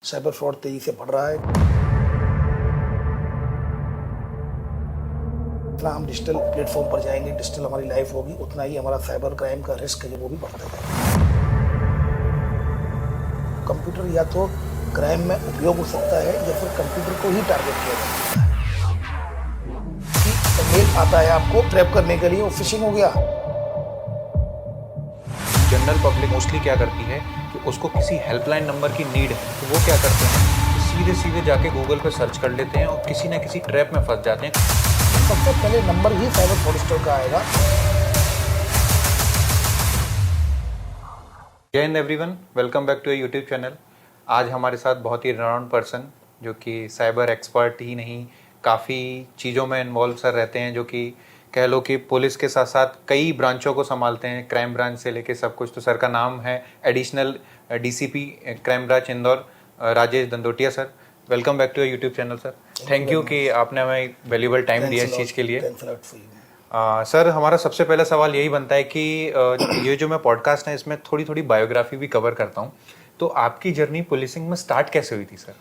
Cyber fraud तेजी से बढ़ रहा है। जितना हम डिजिटल प्लेटफॉर्म पर जाएंगे, डिजिटल हमारी लाइफ होगी, उतना ही हमारा साइबर क्राइम का रिस्क है वो भी बढ़ता जाएगा। कंप्यूटर या तो क्राइम में उपयोग हो सकता है या फिर कंप्यूटर को ही टारगेट किया जा सकता है। कि मेल आता है आपको ट्रैप करने के लिए, वो फिशिंग हो गया। जनरल पब्लिक मोस्टली क्या करती है कि उसको किसी हेल्पलाइन नंबर की नीड है, तो वो क्या करते हैं कि सीधे सीधे जाके गूगल पे सर्च कर लेते हैं और किसी ना किसी ट्रैप में फंस जाते हैं। सबसे पहले नंबर ही साइबर फ्रॉडस्टर का आएगा। जय हिंद everyone, welcome back to YouTube channel. आज हमारे साथ बहुत ही रेनाउंड पर्सन जो कि साइबर एक्सपर्ट ही नहीं, काफ़ी चीज़ों में इन्वॉल्व सर रहते हैं, जो कि कह लो कि पुलिस के साथ साथ कई ब्रांचों को संभालते हैं, क्राइम ब्रांच से लेके सब कुछ। तो सर का नाम है additional DCP crime branch Indore, Rajesh Dandotiya sir. Welcome back to YouTube channel sir. Thank you कि आपने हमें वैल्यूबल टाइम दिया इस चीज़ के लिए। सर, हमारा सबसे पहला सवाल यही बनता है कि ये जो मैं पॉडकास्ट है इसमें थोड़ी थोड़ी बायोग्राफी भी कवर करता हूँ, तो आपकी जर्नी पुलिसिंग में स्टार्ट कैसे हुई थी सर?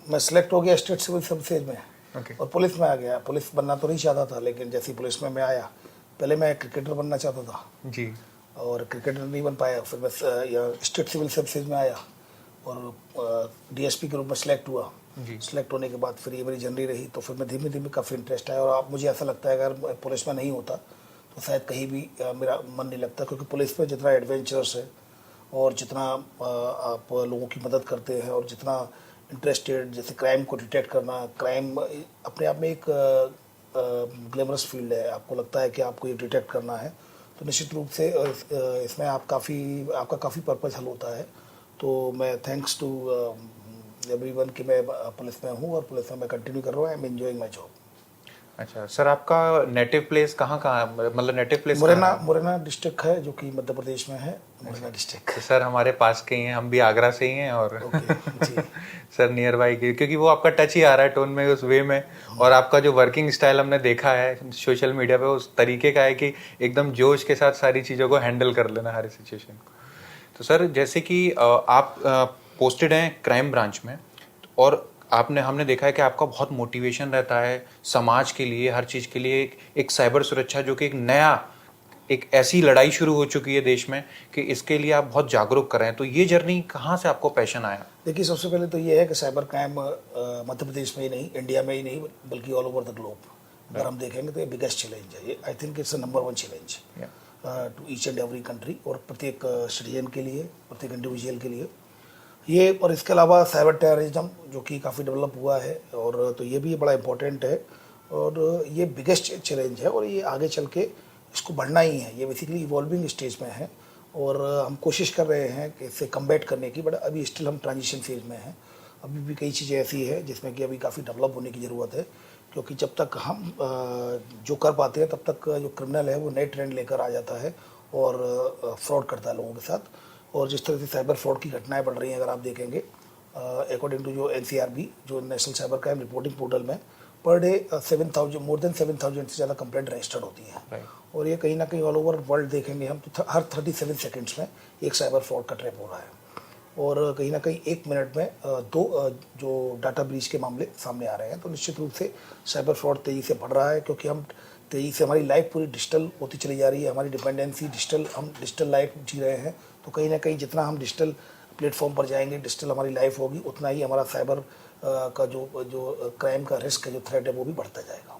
मैं सिलेक्ट हो गया स्टेट सिविल सर्विसेज में। Okay. और पुलिस में आ गया। पुलिस बनना तो नहीं चाहता था, लेकिन जैसे ही पुलिस में मैं आया, पहले मैं क्रिकेटर बनना चाहता था जी। और क्रिकेटर नहीं बन पाया। फिर मैं स्टेट सिविल सर्विसेज में आया और डीएसपी के रूप में सिलेक्ट हुआ। जी। सिलेक्ट होने के बाद फिर ये मेरी जर्नी रही। तो फिर मैं धीमे धीमे काफ़ी इंटरेस्ट आया। और अब मुझे ऐसा लगता है अगर पुलिस में नहीं होता तो शायद कहीं भी मेरा मन नहीं लगता, क्योंकि पुलिस में जितना एडवेंचरस है और जितना आप लोगों की मदद करते हैं और जितना इंटरेस्टेड, जैसे क्राइम को डिटेक्ट करना, क्राइम अपने आप में एक ग्लैमरस फील्ड है। आपको लगता है कि आपको ये डिटेक्ट करना है, तो निश्चित रूप से इसमें आपका काफ़ी पर्पज़ हल होता है। तो मैं थैंक्स टू एवरीवन कि मैं पुलिस में हूँ और पुलिस में मैं कंटिन्यू कर रहा हूँ। I am enjoying my job. अच्छा सर, आपका नेटिव प्लेस कहाँ कहाँ, मतलब नेटिव प्लेस मुरैना डिस्ट्रिक्ट है, जो कि मध्य प्रदेश में है। मुरैना डिस्ट्रिक्ट। तो सर हमारे पास के ही हैं, हम भी आगरा से ही हैं। और ओके जी। सर नियर बाई की, क्योंकि वो आपका टच ही आ रहा है टोन में, उस वे में। और आपका जो वर्किंग स्टाइल हमने देखा है सोशल मीडिया पे, उस तरीके का है कि एकदम जोश के साथ सारी चीज़ों को हैंडल कर लेना, हर सिचुएशन को। तो सर जैसे कि आप पोस्टेड हैं क्राइम ब्रांच में, और हमने देखा है कि आपका बहुत मोटिवेशन रहता है समाज के लिए, हर चीज़ के लिए। एक साइबर सुरक्षा जो कि एक ऐसी लड़ाई शुरू हो चुकी है देश में कि इसके लिए आप बहुत जागरूक कर रहे हैं। तो ये जर्नी कहाँ से आपको पैशन आया? देखिए, सबसे पहले तो ये है कि साइबर क्राइम मध्य प्रदेश में ही नहीं, इंडिया में ही नहीं, बल्कि ऑल ओवर द ग्लोब अगर हम देखेंगे तो ये बिगेस्ट चैलेंज है। ये I think it's number 1 challenge to each and every country, और प्रत्येक सिटीजन के लिए, प्रत्येक इंडिविजुअल के लिए ये। और इसके अलावा साइबर टेररिज्म जो कि काफ़ी डेवलप हुआ है, और तो ये भी बड़ा इम्पोर्टेंट है और ये बिगेस्ट चैलेंज है। और ये आगे चल के इसको बढ़ना ही है। ये बेसिकली इवॉल्विंग स्टेज में है और हम कोशिश कर रहे हैं कि इसे कम्बैट करने की, बट अभी स्टिल हम ट्रांजिशन फेज में हैं। अभी भी कई चीज़ें ऐसी है जिसमें कि अभी काफ़ी डेवलप होने की ज़रूरत है, क्योंकि जब तक हम जो कर पाते हैं तब तक जो क्रिमिनल है वो नए ट्रेंड लेकर आ जाता है और फ्रॉड करता है लोगों के साथ। और जिस तरह से साइबर फ्रॉड की घटनाएं बढ़ रही हैं, अगर आप देखेंगे अकॉर्डिंग टू जो एनसीआरबी, जो national cyber crime reporting portal में, पर डे 7,000 मोर देन 7,000 से ज़्यादा कंप्लेंट रजिस्टर्ड होती हैं। और ये कहीं ना कहीं ऑल ओवर वर्ल्ड देखेंगे हम तो हर 37 सेकंड्स में एक साइबर फ्रॉड का ट्रैप हो रहा है। और कहीं ना कहीं 1 मिनट में दो जो डाटा ब्रीच के मामले सामने आ रहे हैं। तो निश्चित रूप से साइबर फ्रॉड तेज़ी से बढ़ रहा है, क्योंकि हम तेज़ी से, हमारी लाइफ पूरी डिजिटल होती चली जा रही है। हमारी डिपेंडेंसी डिजिटल, हम डिजिटल लाइफ जी रहे हैं। तो कहीं ना कहीं जितना हम डिजिटल प्लेटफॉर्म पर जाएंगे, डिजिटल हमारी लाइफ होगी, उतना ही हमारा साइबर का जो क्राइम का रिस्क है, जो थ्रेट है, वो भी बढ़ता जाएगा।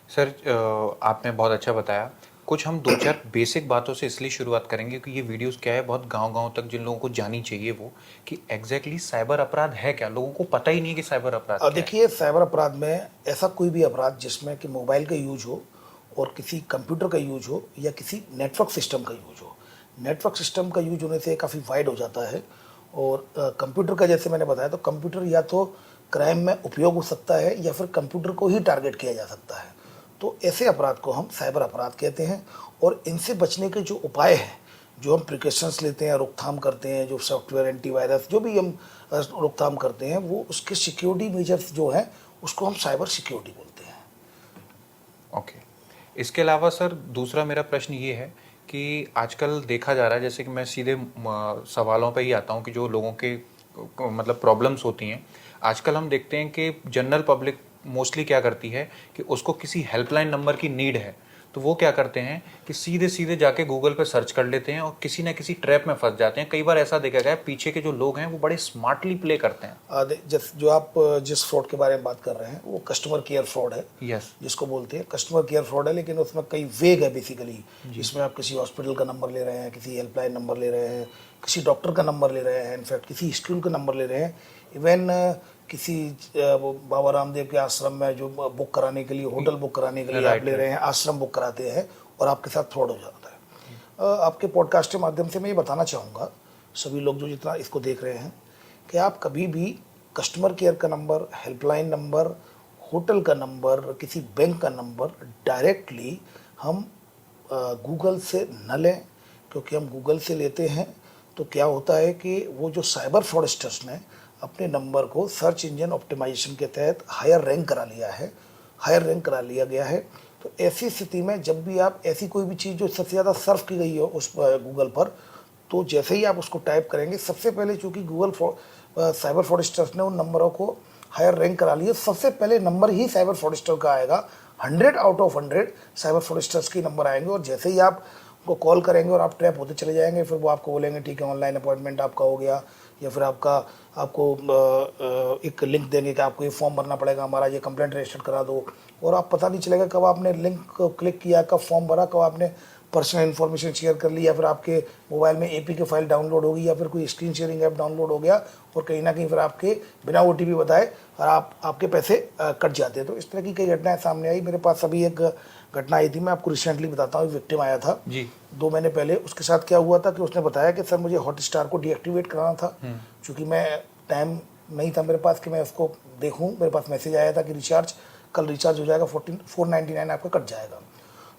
सर आपने बहुत अच्छा बताया। कुछ हम दो चार बेसिक बातों से इसलिए शुरुआत करेंगे कि ये वीडियोस क्या है, बहुत गांव-गांव तक जिन लोगों को जानी चाहिए वो, कि एग्जैक्टली साइबर अपराध है क्या। लोगों को पता ही नहीं है कि साइबर अपराध क्या है। देखिए, साइबर अपराध में ऐसा कोई भी अपराध जिसमें कि मोबाइल का यूज हो और किसी कंप्यूटर का यूज हो या किसी नेटवर्क सिस्टम का यूज हो। नेटवर्क सिस्टम का यूज होने से काफ़ी वाइड हो जाता है। और कंप्यूटर का, जैसे मैंने बताया, तो कंप्यूटर या तो क्राइम में उपयोग हो सकता है या फिर कंप्यूटर को ही टारगेट किया जा सकता है। तो ऐसे अपराध को हम साइबर अपराध कहते हैं। और इनसे बचने के जो उपाय हैं, जो हम प्रिकॉशंस लेते हैं, रोकथाम करते हैं, जो सॉफ्टवेयर एंटीवायरस, जो भी हम रोकथाम करते हैं, वो उसके सिक्योरिटी मेजर्स जो हैं उसको हम साइबर सिक्योरिटी बोलते हैं। ओके। इसके अलावा सर दूसरा मेरा प्रश्न ये है कि आजकल देखा जा रहा है, जैसे कि मैं सीधे सवालों पे ही आता हूँ कि जो लोगों के मतलब प्रॉब्लम्स होती हैं, आजकल हम देखते हैं कि जनरल पब्लिक मोस्टली क्या करती है कि उसको किसी हेल्पलाइन नंबर की नीड है, तो वो क्या करते हैं कि सीधे सीधे जाके गूगल पे सर्च कर लेते हैं और किसी ना किसी ट्रैप में फंस जाते हैं। कई बार ऐसा देखा गया है, पीछे के जो लोग हैं वो बड़े स्मार्टली प्ले करते हैं। जो आप जिस फ्रॉड के बारे में बात कर रहे हैं वो कस्टमर केयर फ्रॉड है, यस, जिसको बोलते हैं कस्टमर केयर फ्रॉड है, लेकिन उसमें कई वेग है बेसिकली। इसमें आप किसी हॉस्पिटल का नंबर ले रहे हैं, किसी हेल्पलाइन नंबर ले रहे हैं, किसी डॉक्टर का नंबर ले रहे हैं, इनफैक्ट किसी स्कूल का नंबर ले रहे हैं, इवन किसी वो बाबा रामदेव के आश्रम में जो बुक कराने के लिए, होटल बुक कराने के लिए आप ले रहे हैं, आश्रम बुक कराते हैं और आपके साथ फ्रॉड हो जाता है। आपके पॉडकास्ट के माध्यम से मैं ये बताना चाहूँगा सभी लोग जो जितना इसको देख रहे हैं कि आप कभी भी कस्टमर केयर का नंबर, हेल्पलाइन नंबर, होटल का नंबर, किसी बैंक का नंबर डायरेक्टली हम गूगल से न लें, क्योंकि हम गूगल से लेते हैं तो क्या होता है कि वो जो साइबर फ्रॉडस्टर्स ने अपने नंबर को सर्च इंजन ऑप्टिमाइजेशन के तहत हायर रैंक करा लिया गया है। तो ऐसी स्थिति में जब भी आप ऐसी कोई भी चीज़ जो सबसे ज़्यादा सर्व की गई हो उस गूगल पर, तो जैसे ही आप उसको टाइप करेंगे, सबसे पहले चूँकि साइबर फ्रॉडस्टर्स ने उन नंबरों को हायर रैंक करा लिया, सबसे पहले नंबर ही साइबर फ्रॉडस्टर का आएगा। 100 आउट ऑफ 100 साइबर फ्रॉडस्टर्स के नंबर आएंगे और जैसे ही आप को कॉल करेंगे और आप ट्रैप होते चले जाएंगे, फिर वो आपको बोलेंगे ठीक है ऑनलाइन अपॉइंटमेंट आपका हो गया, या फिर आपको एक लिंक देंगे कि आपको ये फॉर्म भरना पड़ेगा हमारा, ये कंप्लेंट रजिस्टर करा दो, और आप पता नहीं चलेगा कब आपने लिंक क्लिक किया, कब फॉर्म भरा, कब आपने पर्सनल इन्फॉर्मेशन शेयर कर ली, या फिर आपके मोबाइल में APK फाइल डाउनलोड होगी, या फिर कोई स्क्रीन शेयरिंग ऐप डाउनलोड हो गया और कहीं ना कहीं फिर आपके बिना OTP बताए और आपके पैसे कट जाते हैं। तो इस तरह की कई घटनाएं सामने आई। मेरे पास अभी एक घटना आई थी, मैं आपको रिसेंटली बताता हूँ। विक्टिम आया था जी 2 महीने पहले। उसके साथ क्या हुआ था कि उसने बताया कि सर मुझे हॉटस्टार को डीएक्टिवेट कराना था, क्योंकि मैं टाइम नहीं था मेरे पास कि मैं उसको देखूं। मेरे पास मैसेज आया था कि कल रिचार्ज हो जाएगा, 499 आपका कट जाएगा।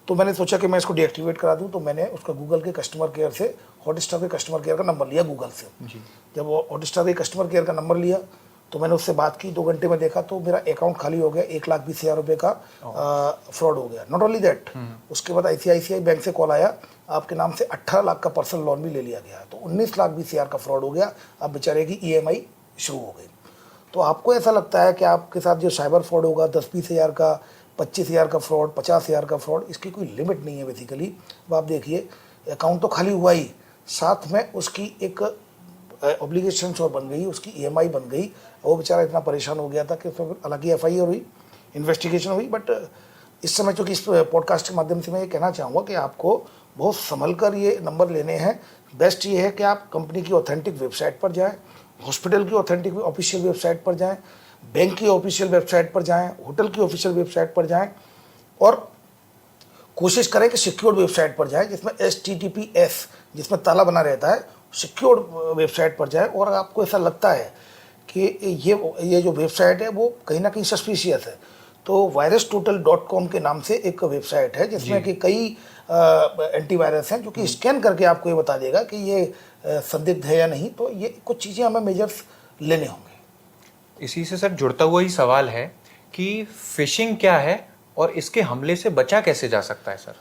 तो मैंने सोचा कि मैं इसको डीएक्टिवेट करा दूं, तो मैंने उसका गूगल के कस्टमर केयर से, हॉटस्टार के कस्टमर केयर का नंबर लिया गूगल से। जब वो हॉटस्टार के कस्टमर केयर का नंबर लिया तो मैंने उससे बात की, 2 घंटे में देखा तो मेरा अकाउंट खाली हो गया, 1,20,000 रुपये का फ्रॉड हो गया। नॉट ओनली दैट, उसके बाद ICICI बैंक से कॉल आया, आपके नाम से 18 लाख का पर्सनल लोन भी ले लिया गया। तो 19,20,000 का फ्रॉड हो गया। अब बेचारे की EMI शुरू हो गई। तो आपको ऐसा लगता है कि आपके साथ जो साइबर फ्रॉड होगा 10-20 हज़ार का, 25 हज़ार का फ्रॉड, 50 हज़ार का फ्रॉड, इसकी कोई लिमिट नहीं है बेसिकली। अब आप देखिए अकाउंट तो खाली हुआ ही, साथ में उसकी एक ऑब्लिगेशंस और बन गई, उसकी EMI बन गई। वो बेचारा इतना परेशान हो गया था कि उसमें हालांकि FIR हुई, इन्वेस्टिगेशन हुई। बट इस समय चूँकि इस पॉडकास्ट के माध्यम से मैं ये कहना चाहूँगा कि आपको बहुत संभल कर ये नंबर लेने हैं। बेस्ट ये है कि आप कंपनी की ऑथेंटिक वेबसाइट पर जाएँ, हॉस्पिटल की ऑथेंटिक ऑफिशियल वेबसाइट पर जाएँ, बैंक की ऑफिशियल वेबसाइट पर जाएँ, होटल की ऑफिशियल वेबसाइट पर जाएँ, और कोशिश करें कि सिक्योर्ड वेबसाइट पर जाएँ जिसमें HTTPS जिसमें ताला बना रहता है, सिक्योर्ड वेबसाइट पर जाएँ। और आपको ऐसा लगता है कि ये जो वेबसाइट है वो कहीं ना कहीं सस्पिशियस है, तो virustotal.com के नाम से एक वेबसाइट है जिसमें कि कई एंटीवायरस हैं जो कि स्कैन करके आपको ये बता देगा कि ये संदिग्ध है या नहीं। तो ये कुछ चीज़ें हमें मेजर्स लेने होंगे। इसी से सर जुड़ता हुआ ही सवाल है कि फिशिंग क्या है और इसके हमले से बचा कैसे जा सकता है सर?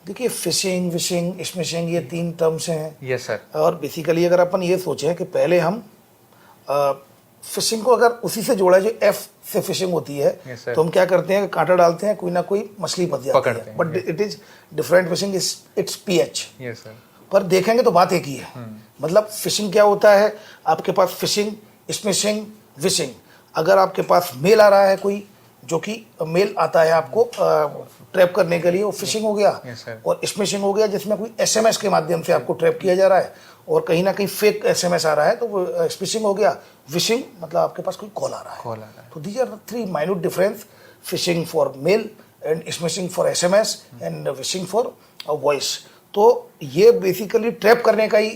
देखिए फिशिंग, विशिंग, स्मिशिंग, ये 3 टर्म्स हैं। Yes sir. और बेसिकली अगर अपन ये सोचें कि पहले हम फिशिंग को अगर उसी से जोड़ा जो F से फिशिंग होती है, तो हम क्या करते हैं, कांटा डालते हैं, कोई ना कोई मछली फंस जाती है। But it is different fishing, it's PH। Yes sir. पर देखेंगे तो बात एक ही है। मतलब फिशिंग क्या होता है, आपके पास फिशिंग, स्मिशिंग, विशिंग। अगर आपके पास मेल आ रहा है कोई, जो कि मेल आता है आपको ट्रैप करने के लिए, वो फिशिंग हो गया। और स्मिशिंग हो गया जिसमें कोई SMS के माध्यम से आपको ट्रैप किया जा रहा है और कहीं ना कहीं फेक SMS आ रहा है, तो वो स्मिशिंग हो गया। विशिंग मतलब आपके पास कोई कॉल आ रहा है। तो these are 3 minute difference, phishing for mail and smishing for SMS and vishing for voice. तो ये बेसिकली ट्रैप करने का ही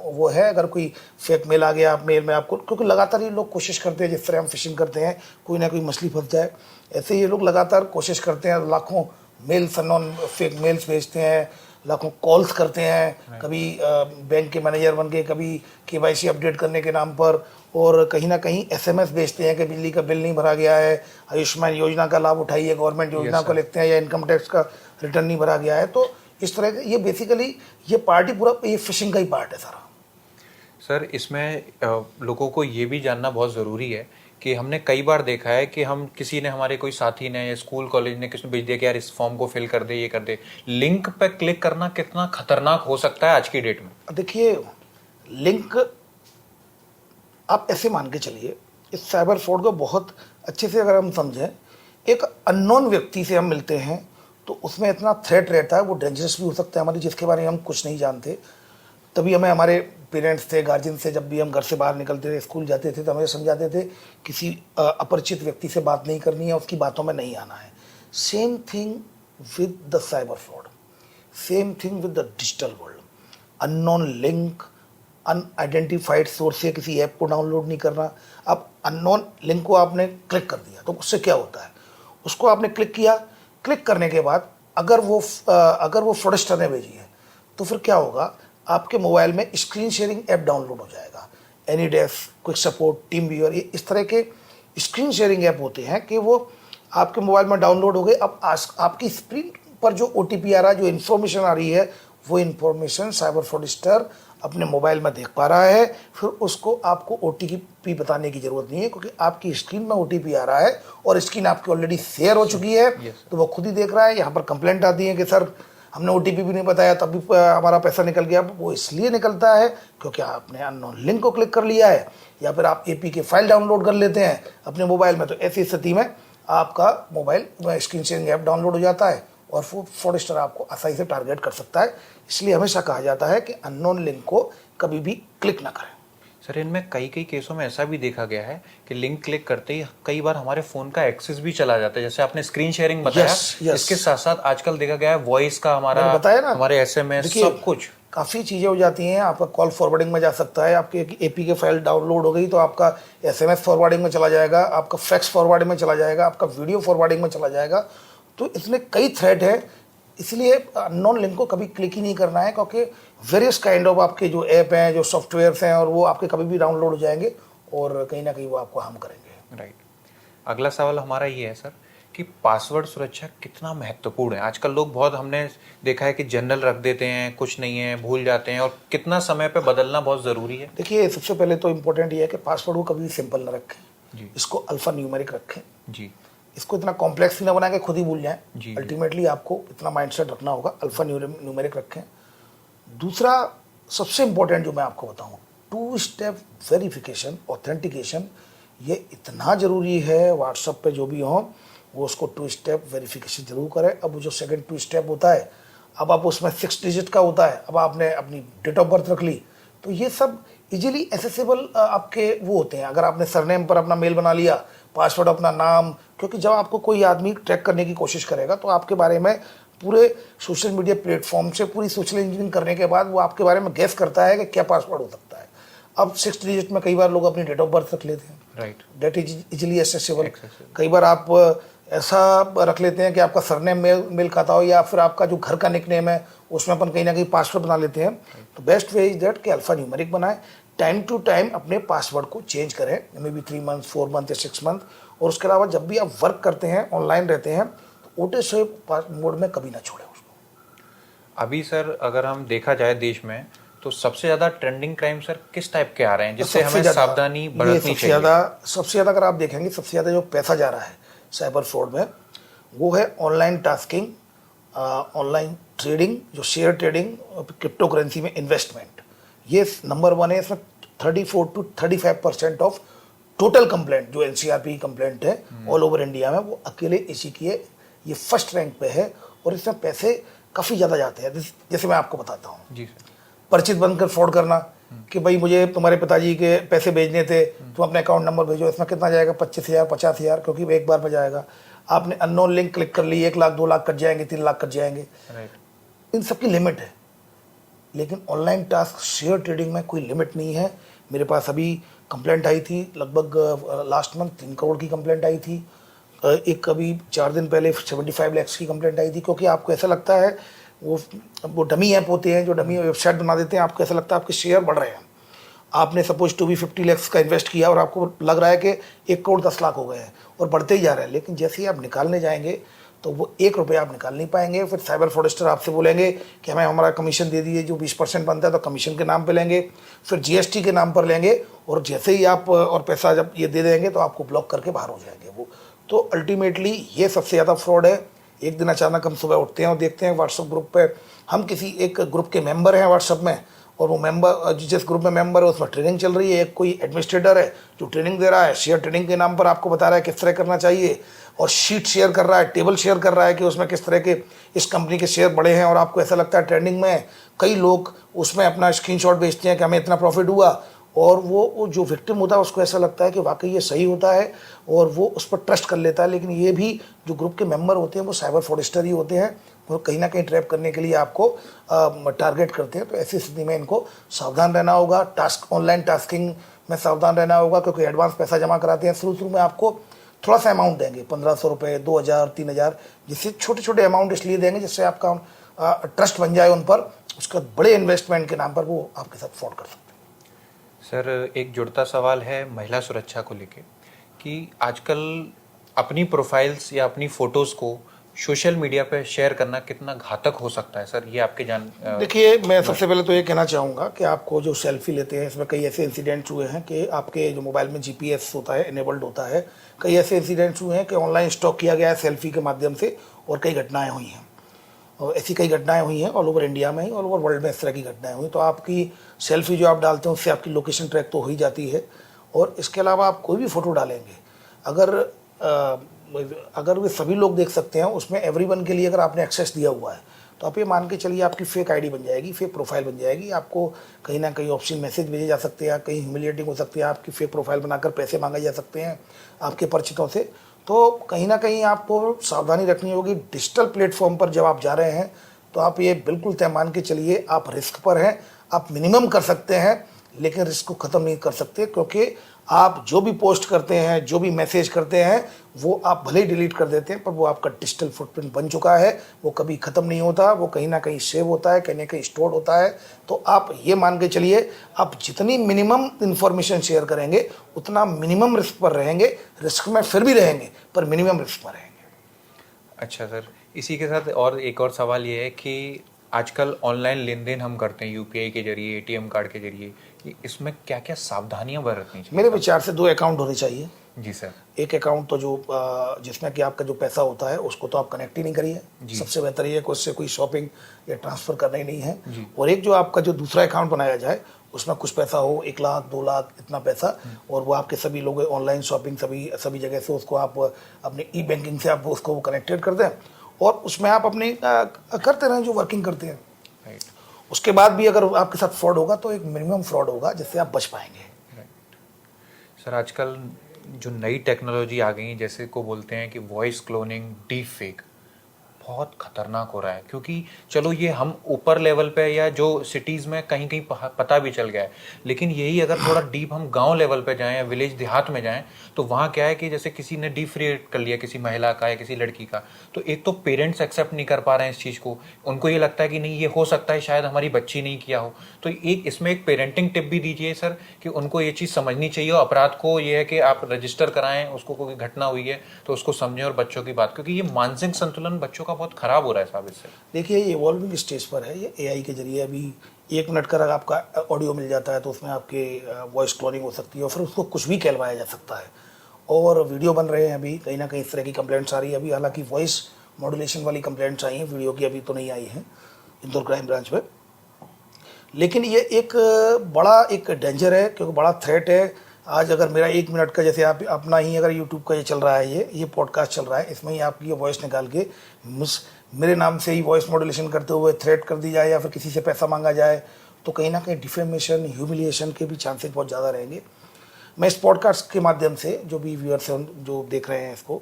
वो है। अगर कोई फेक मेल आ गया मेल में आपको, क्योंकि लगातार ये लोग कोशिश करते हैं, जिस तरह हम फिशिंग करते हैं कोई ना कोई मछली फंस जाए, ऐसे ये लोग लगातार कोशिश करते हैं। लाखों मेल्स, अननोन फेक मेल्स भेजते हैं, लाखों कॉल्स करते हैं, कभी बैंक के मैनेजर बन के, कभी KYC अपडेट करने के नाम पर, और कहीं ना कहीं SMS भेजते हैं कि बिजली का बिल नहीं भरा गया है, आयुष्मान योजना का लाभ उठाइए, गवर्नमेंट योजना को लिखते हैं, या इनकम टैक्स का रिटर्न नहीं भरा गया है। तो इस तरह के ये बेसिकली ये पार्टी पूरा ये फिशिंग का ही पार्ट है सारा। सर इसमें लोगों को ये भी जानना बहुत ज़रूरी है कि हमने कई बार देखा है कि हम किसी ने, हमारे कोई साथी ने या स्कूल कॉलेज ने किसी ने भेज दिया कि यार इस फॉर्म को फिल कर दे, ये कर दे। लिंक पे क्लिक करना कितना खतरनाक हो सकता है आज की डेट में? देखिए, लिंक आप ऐसे मान के चलिए, इस साइबर फ्रॉड को बहुत अच्छे से अगर हम समझें, एक अननोन व्यक्ति से हम मिलते हैं तो उसमें इतना थ्रेट रहता है, वो डेंजरस भी हो सकता है हमारी, जिसके बारे में हम कुछ नहीं जानते। तभी हमें हमारे पेरेंट्स थे, गार्जियन से, जब भी हम घर से बाहर निकलते थे, स्कूल जाते थे, तो हमें समझाते थे किसी अपरिचित व्यक्ति से बात नहीं करनी है, उसकी बातों में नहीं आना है। Same thing with the cyber fraud, same thing with the digital world. Unknown link, unidentified source से किसी ऐप को डाउनलोड नहीं करना। अब अननोन लिंक को आपने क्लिक कर दिया तो उससे क्या होता है, उसको आपने क्लिक किया, क्लिक करने के बाद अगर वो फ्रॉडस्टर ने भेजी है तो फिर क्या होगा, आपके मोबाइल में स्क्रीन शेयरिंग ऐप डाउनलोड हो जाएगा। AnyDesk, quick support, team viewer, ये इस तरह के स्क्रीन शेयरिंग ऐप होते हैं कि वो आपके मोबाइल में डाउनलोड हो गए। अब आपकी स्क्रीन पर जो OTP आ रहा है, जो इन्फॉर्मेशन आ रही है, वो इन्फॉर्मेशन साइबर फ्रॉडस्टर अपने मोबाइल में देख पा रहा है। फिर उसको आपको OTP बताने की ज़रूरत नहीं है, क्योंकि आपकी स्क्रीन में OTP आ रहा है और स्क्रीन आपकी ऑलरेडी शेयर हो चुकी है। तो वो खुद ही देख रहा है। यहाँ पर कंप्लेंट आती है कि सर हमने OTP भी नहीं बताया, तब भी हमारा पैसा निकल गया। वो इसलिए निकलता है क्योंकि आपने अननोन लिंक को क्लिक कर लिया है, या फिर आप APK फाइल डाउनलोड कर लेते हैं अपने मोबाइल में। तो ऐसी स्थिति में आपका मोबाइल में स्क्रीन शेयरिंग ऐप डाउनलोड हो जाता है और फ्रॉडस्टर आपको आसानी से टारगेट कर सकता है। इसलिए हमेशा कहा जाता है कि अननोन लिंक को कभी भी क्लिक ना करें। सर इनमें कई केसों में ऐसा भी देखा गया है कि लिंक क्लिक करते ही कई बार हमारे फ़ोन का एक्सेस भी चला जाता है। जैसे आपने स्क्रीन शेयरिंग बताया, yes. इसके साथ साथ आजकल देखा गया है वॉइस का, हमारा बताया ना, हमारे SMS, सब कुछ काफ़ी चीज़ें हो जाती हैं। आपका कॉल फॉरवर्डिंग में जा सकता है, आपकी APK फाइल डाउनलोड हो गई तो आपका SMS फॉरवर्डिंग में चला जाएगा, आपका फैक्स फॉरवर्डिंग में चला जाएगा, आपका वीडियो फॉरवर्डिंग में चला जाएगा। तो इसमें कई थ्रेट है, इसलिए अननोन लिंक को कभी क्लिक ही नहीं करना है, क्योंकि वेरियस काइंड ऑफ आपके जो ऐप हैं, जो सॉफ्टवेयर्स हैं, और वो आपके कभी भी डाउनलोड हो जाएंगे और कहीं ना कहीं वो आपको हार्म करेंगे। राइट। अगला सवाल हमारा ये है सर कि पासवर्ड सुरक्षा कितना महत्वपूर्ण है? आजकल लोग बहुत, हमने देखा है कि जनरल रख देते हैं, कुछ नहीं है, भूल जाते हैं, और कितना समय पे बदलना बहुत ज़रूरी है? देखिए, सबसे पहले तो इम्पोर्टेंट ये है कि पासवर्ड को कभी सिंपल ना रखें जी। इसको अल्फा न्यूमेरिक रखें जी। इसको इतना कॉम्प्लेक्स ही ना बना के खुद ही भूल जाएं। जी। अल्टीमेटली आपको इतना माइंडसेट रखना होगा, अल्फा न्यूमेरिक रखें। दूसरा सबसे इम्पोर्टेंट जो मैं आपको बताऊं, 2 स्टेप वेरिफिकेशन, ऑथेंटिकेशन, ये इतना ज़रूरी है। व्हाट्सएप पे जो भी हो वो उसको 2 स्टेप वेरिफिकेशन जरूर करें। अब वो जो सेकंड 2 स्टेप होता है, अब आप उसमें 6 डिजिट का होता है, अब आपने अपनी डेट ऑफ बर्थ रख ली, तो ये सब इजीली एसेसिबल आपके वो होते हैं। अगर आपने सरनेम पर अपना मेल बना लिया, पासवर्ड अपना नाम, क्योंकि जब आपको कोई आदमी ट्रैक करने की कोशिश करेगा तो आपके बारे में पूरे सोशल मीडिया प्लेटफॉर्म से पूरी सोशल इंजीनियरिंग करने के बाद वो आपके बारे में गेस करता है कि क्या पासवर्ड हो सकता है। अब 6 डिजिट में कई बार लोग अपनी डेट ऑफ बर्थ रख लेते हैं, right, date is easily accessible. कई बार आप ऐसा रख लेते हैं कि आपका सरनेम मेल खाता हो, या फिर आपका जो घर का निकनेम है उसमें अपन कहीं ना कहीं पासवर्ड बना लेते हैं। तो बेस्ट वे इज दैट कि अल्फा न्यूमेरिक बनाएं, टाइम टू टाइम अपने पासवर्ड को चेंज करें, मे बी 3 मंथ, 4 मंथ या 6 मंथ। और उसके अलावा जब भी आप वर्क करते हैं, ऑनलाइन रहते हैं, तो ऑटो सेव मोड में कभी ना छोड़ें उसको। अभी सर अगर हम देखा जाए देश में, तो सबसे ज़्यादा ट्रेंडिंग क्राइम सर किस टाइप के आ रहे हैं जिससे हमें सावधानी बरतनी चाहिए? सबसे ज़्यादा अगर आप देखेंगे, सबसे ज़्यादा जो पैसा जा रहा है साइबर फ्रॉड में, वो है ऑनलाइन टास्किंग, ऑनलाइन ट्रेडिंग, जो शेयर ट्रेडिंग, क्रिप्टो करेंसी में इन्वेस्टमेंट। ये नंबर 1 है। इसमें 34 to 35% ऑफ टोटल कंप्लेंट जो NCRP कंप्लेंट है ऑल ओवर इंडिया में, वो अकेले इसी की है। ये फर्स्ट रैंक पे है और इसमें पैसे काफ़ी ज़्यादा जाते हैं। जैसे मैं आपको बताता हूँ, जी सर, परिचित बनकर फ्रॉड करना कि भाई मुझे तुम्हारे पिताजी के पैसे भेजने थे, तुम अपने अकाउंट नंबर भेजो। इसमें कितना जाएगा? 25,000, 50,000, क्योंकि एक बार में जाएगा। आपने अननोन लिंक क्लिक कर ली, 1 लाख, 2 लाख कट जाएंगे, 3 लाख कट जाएंगे। इन सब की लिमिट है। लेकिन ऑनलाइन टास्क शेयर ट्रेडिंग में कोई लिमिट नहीं है। मेरे पास अभी कंप्लेंट आई थी, लगभग लास्ट मंथ 3 करोड़ की कंप्लेंट आई थी। एक अभी 4 दिन पहले 75 लाख की कंप्लेंट आई थी। क्योंकि आपको ऐसा लगता है, वो डमी ऐप होते हैं जो डमी वेबसाइट बना देते हैं, आपको ऐसा लगता है आपके शेयर बढ़ रहे हैं। आपने सपोज टू भी 50 लाख का इन्वेस्ट किया और आपको लग रहा है कि 1 करोड़ 10 लाख हो गए हैं और बढ़ते ही जा रहे हैं। लेकिन जैसे ही आप निकालने जाएंगे तो वो 1 रुपया आप निकाल नहीं पाएंगे। फिर साइबर फ्रॉडस्टर आपसे बोलेंगे कि हमें हमारा कमीशन दे दीजिए, जो 20% बनता है तो कमीशन के नाम पे लेंगे, फिर GST के नाम पर लेंगे, और जैसे ही आप और पैसा जब ये दे देंगे तो आपको ब्लॉक करके बाहर हो जाएंगे वो। तो अल्टीमेटली ये सबसे ज़्यादा फ्रॉड है। एक दिन अचानक हम सुबह उठते हैं और देखते हैं व्हाट्सएप ग्रुप पे हम किसी एक ग्रुप के मेंबर हैं व्हाट्सएप में, और वो मेंबर जिस ग्रुप में मेंबर है उसमें ट्रेनिंग चल रही है, एक कोई एडमिनिस्ट्रेटर है जो ट्रेनिंग दे रहा है, शेयर ट्रेनिंग के नाम पर आपको बता रहा है किस तरह करना चाहिए, और शीट शेयर कर रहा है, टेबल शेयर कर रहा है कि उसमें किस तरह के इस कंपनी के शेयर बड़े हैं, और आपको ऐसा लगता है ट्रेंडिंग में है। कई लोग उसमें अपना स्क्रीनशॉट भेजते हैं कि हमें इतना प्रॉफिट हुआ, और वो जो विक्टिम होता है उसको ऐसा लगता है कि वाकई ये सही होता है और वो उस पर ट्रस्ट कर लेता है। लेकिन ये भी जो ग्रुप के मेंबर होते हैं वो साइबर फ्रॉडस्टर ही होते हैं, वो कहीं ना कहीं ट्रैप करने के लिए आपको टारगेट करते हैं। तो ऐसी स्थिति में इनको सावधान रहना होगा। ऑनलाइन टास्किंग में सावधान रहना होगा, क्योंकि एडवांस पैसा जमा कराते हैं। शुरू में आपको थोड़ा सा अमाउंट देंगे, 1500 रुपये, 2000, 3000, जिससे छोटे छोटे अमाउंट इसलिए देंगे जिससे आपका ट्रस्ट बन जाए उन पर, उसका बड़े इन्वेस्टमेंट के नाम पर वो आपके साथ फ्रॉड कर सकते हैं। सर, एक जुड़ता सवाल है महिला सुरक्षा को लेके कि आजकल अपनी प्रोफाइल्स या अपनी फ़ोटोज़ को सोशल मीडिया पे शेयर करना कितना घातक हो सकता है सर, ये आपके देखिए, मैं सबसे पहले तो ये कहना चाहूँगा कि आपको जो सेल्फी लेते हैं इसमें कई ऐसे इंसिडेंट्स हुए हैं कि आपके जो मोबाइल में GPS होता है, इनेबल्ड होता है। कई ऐसे इंसिडेंट्स हुए हैं कि ऑनलाइन स्टॉक किया गया है सेल्फी के माध्यम से, और कई घटनाएँ हुई हैं, और ऐसी कई घटनाएं हुई हैं ऑल ओवर इंडिया में ही, ऑल ओवर वर्ल्ड में इस तरह की घटनाएं हुई। तो आपकी सेल्फी जो आप डालते हैं उससे आपकी लोकेशन ट्रैक तो हो ही जाती है, और इसके अलावा आप कोई भी फ़ोटो डालेंगे, अगर वे सभी लोग देख सकते हैं, उसमें एवरीवन के लिए अगर आपने एक्सेस दिया हुआ है, तो आप ये मान के चलिए आपकी फेक आईडी बन जाएगी, फेक प्रोफाइल बन जाएगी। आपको कहीं ना कहीं ऑप्शन मैसेज भेजे जा सकते हैं, कहीं ह्यूमिलिएटिंग हो सकती है, आपकी फेक प्रोफाइल बनाकर पैसे मांगे जा सकते हैं आपके परिचितों से। तो कहीं ना कहीं आपको सावधानी रखनी होगी। डिजिटल प्लेटफॉर्म पर जब आप जा रहे हैं तो आप ये बिल्कुल तय मान के चलिए आप रिस्क पर हैं। आप मिनिमम कर सकते हैं लेकिन रिस्क को ख़त्म नहीं कर सकते, क्योंकि आप जो भी पोस्ट करते हैं, जो भी मैसेज करते हैं, वो आप भले ही डिलीट कर देते हैं पर वो आपका डिजिटल फुटप्रिंट बन चुका है, वो कभी ख़त्म नहीं होता, वो कहीं ना कहीं सेव होता है, कहीं ना कहीं स्टोर होता है। तो आप ये मान के चलिए आप जितनी मिनिमम इन्फॉर्मेशन शेयर करेंगे उतना मिनिमम रिस्क पर रहेंगे। रिस्क में फिर भी रहेंगे पर मिनिमम रिस्क पर रहेंगे। अच्छा सर, इसी के साथ और एक और सवाल ये है कि आजकल ऑनलाइन लेन देन हम करते हैं UPI के जरिए, ATM कार्ड के जरिए, कि इसमें क्या क्या सावधानियां बरतनी चाहिए? मेरे विचार से 2 अकाउंट होने चाहिए। जी सर। एक अकाउंट तो जो जिसमें कि आपका जो पैसा होता है उसको तो आप कनेक्ट ही नहीं करिए, सबसे बेहतर ये है कि उससे कोई शॉपिंग या ट्रांसफ़र करना ही नहीं है। और एक जो आपका जो दूसरा अकाउंट बनाया जाए उसमें कुछ पैसा हो, 1 लाख 2 लाख इतना पैसा, और वो आपके सभी लोग ऑनलाइन शॉपिंग सभी जगह से उसको आप अपने ई-बैंकिंग से आप उसको कनेक्टेड कर दें, और उसमें आप अपने करते रहें जो वर्किंग करते हैं। राइट। उसके बाद भी अगर आपके साथ फ्रॉड होगा तो एक मिनिमम फ्रॉड होगा जिससे आप बच पाएंगे। सर, आजकल जो नई टेक्नोलॉजी आ गई जैसे को बोलते हैं कि वॉइस क्लोनिंग, डीप फेक, बहुत खतरनाक हो रहा है। क्योंकि चलो ये हम ऊपर लेवल पे या जो सिटीज़ में कहीं कहीं पता भी चल गया है, लेकिन यही अगर थोड़ा डीप हम गांव लेवल पे जाएं या विलेज देहात में जाएं तो वहाँ क्या है कि जैसे किसी ने डीप फेक कर लिया किसी महिला का या किसी लड़की का, तो एक तो पेरेंट्स एक्सेप्ट नहीं कर पा रहे हैं इस चीज़ को, उनको ये लगता है कि नहीं ये हो सकता है शायद हमारी बच्ची नहीं किया हो। तो एक इसमें एक पेरेंटिंग टिप भी दीजिए सर कि उनको ये चीज़ समझनी चाहिए, और अपराध को ये है कि आप रजिस्टर कराएं, उसको कोई घटना हुई है तो उसको समझें और बच्चों की बात, क्योंकि ये मानसिक संतुलन बच्चों का बहुत खराब हो रहा है साहब इससे। देखिए, ये इवॉल्विंग स्टेज पर है। ये AI के जरिए अभी 1 मिनट का अगर आपका ऑडियो मिल जाता है तो उसमें आपके वॉइस क्लोनिंग हो सकती है, और फिर उसको कुछ भी कहलवाया जा सकता है, और वीडियो बन रहे हैं अभी कहीं ना कहीं इस तरह की कंप्लेंट्स आ रही है। अभी हालांकि वॉइस मॉड्यूलेशन वाली कंप्लेंट्स आई हैं, वीडियो की अभी तो नहीं आई हैं इंदौर क्राइम ब्रांच में। लेकिन ये एक बड़ा एक डेंजर है, क्योंकि बड़ा थ्रेट है। आज अगर मेरा 1 मिनट का, जैसे आप अपना ही अगर यूट्यूब का ये चल रहा है, ये पॉडकास्ट चल रहा है, इसमें ही आपकी ये वॉइस निकाल के मेरे नाम से ही वॉइस मॉड्यूलेशन करते हुए थ्रेट कर दी जाए या फिर किसी से पैसा मांगा जाए, तो कहीं ना कहीं डिफेमेशन, ह्यूमिलिएशन के भी चांसेस बहुत ज़्यादा रहेंगे। मैं इस पॉडकास्ट के माध्यम से जो भी व्यूअर्स हैं, जो देख रहे हैं इसको,